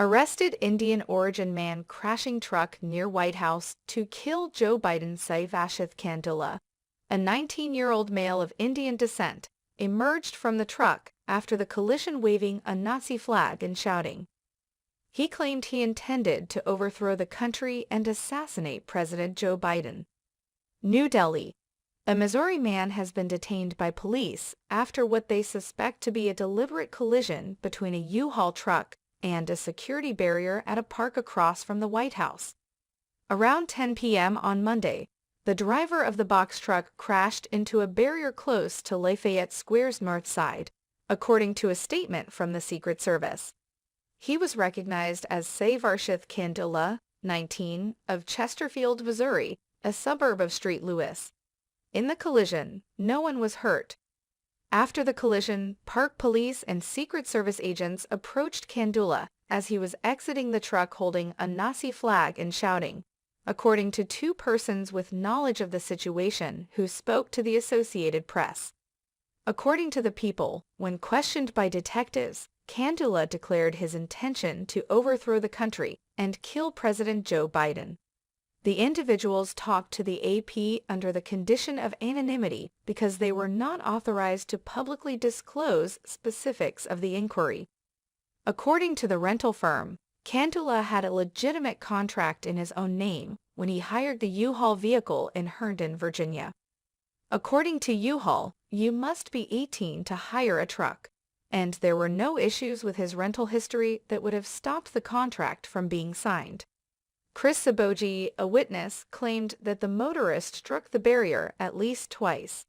Arrested Indian origin man crashing truck near White House to kill Joe Biden. Sai Vashith Kandula, a 19-year-old male of Indian descent, emerged from the truck after the collision waving a Nazi flag and shouting. He claimed he intended to overthrow the country and assassinate President Joe Biden. New Delhi. A Missouri man has been detained by police after what they suspect to be a deliberate collision between a U-Haul truck and a security barrier at a park across from the White House. Around 10 p.m. on Monday, the driver of the box truck crashed into a barrier close to Lafayette Square's north side, according to a statement from the Secret Service. He was recognized as Sai Vashith Kandula, 19, of Chesterfield, Missouri, a suburb of St. Louis. In the collision, no one was hurt. After the collision, park police and Secret Service agents approached Kandula as he was exiting the truck holding a Nazi flag and shouting, according to two persons with knowledge of the situation who spoke to the Associated Press. According to the People, when questioned by detectives, Kandula declared his intention to overthrow the country and kill President Joe Biden. The individuals talked to the AP under the condition of anonymity because they were not authorized to publicly disclose specifics of the inquiry. According to the rental firm, Kandula had a legitimate contract in his own name when he hired the U-Haul vehicle in Herndon, Virginia. According to U-Haul, you must be 18 to hire a truck, and there were no issues with his rental history that would have stopped the contract from being signed. Chris Saboji, a witness, claimed that the motorist struck the barrier at least twice.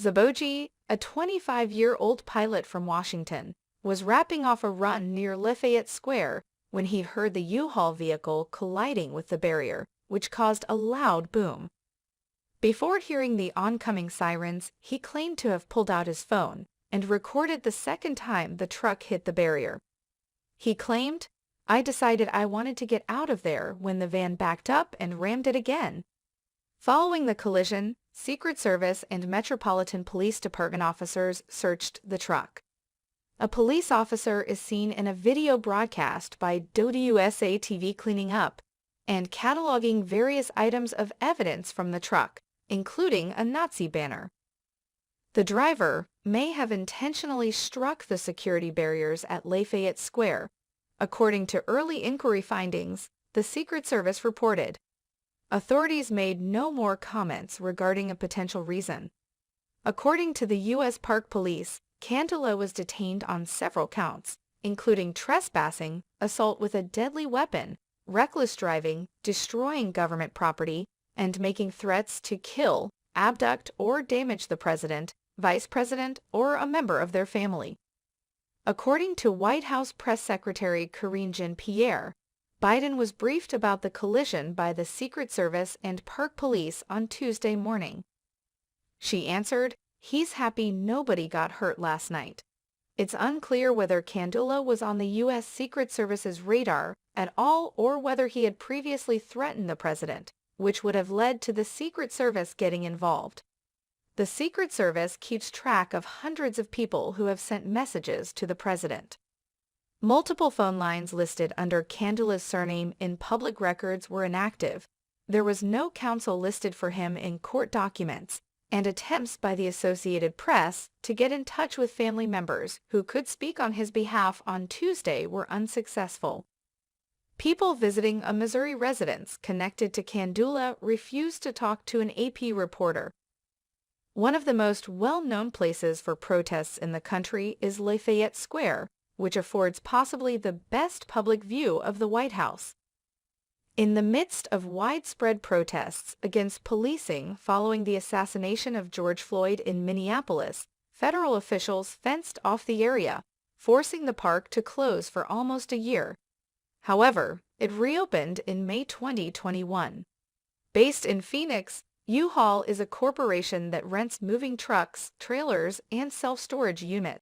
Saboji, a 25-year-old pilot from Washington, was wrapping off a run near Lafayette Square when he heard the U-Haul vehicle colliding with the barrier, which caused a loud boom. Before hearing the oncoming sirens, he claimed to have pulled out his phone and recorded the second time the truck hit the barrier. He claimed, "I decided I wanted to get out of there when the van backed up and rammed it again." Following the collision, Secret Service and Metropolitan Police Department officers searched the truck. A police officer is seen in a video broadcast by WSA TV cleaning up and cataloging various items of evidence from the truck, including a Nazi banner. The driver may have intentionally struck the security barriers at Lafayette Square, according to early inquiry findings, the Secret Service reported. Authorities made no more comments regarding a potential reason. According to the U.S. Park Police, Kandula was detained on several counts, including trespassing, assault with a deadly weapon, reckless driving, destroying government property, and making threats to kill, abduct, or damage the president, vice president, or a member of their family. According to White House Press Secretary Karine Jean-Pierre, Biden was briefed about the collision by the Secret Service and Park Police on Tuesday morning. She answered, "He's happy nobody got hurt last night." It's unclear whether Kandula was on the U.S. Secret Service's radar at all or whether he had previously threatened the president, which would have led to the Secret Service getting involved. The Secret Service keeps track of hundreds of people who have sent messages to the president. Multiple phone lines listed under Kandula's surname in public records were inactive. There was no counsel listed for him in court documents, and attempts by the Associated Press to get in touch with family members who could speak on his behalf on Tuesday were unsuccessful. People visiting a Missouri residence connected to Kandula refused to talk to an AP reporter. One of the most well-known places for protests in the country is Lafayette Square, which affords possibly the best public view of the White House. In the midst of widespread protests against policing following the assassination of George Floyd in Minneapolis, federal officials fenced off the area, forcing the park to close for almost a year. However, it reopened in May 2021. Based in Phoenix, U-Haul is a corporation that rents moving trucks, trailers, and self-storage units.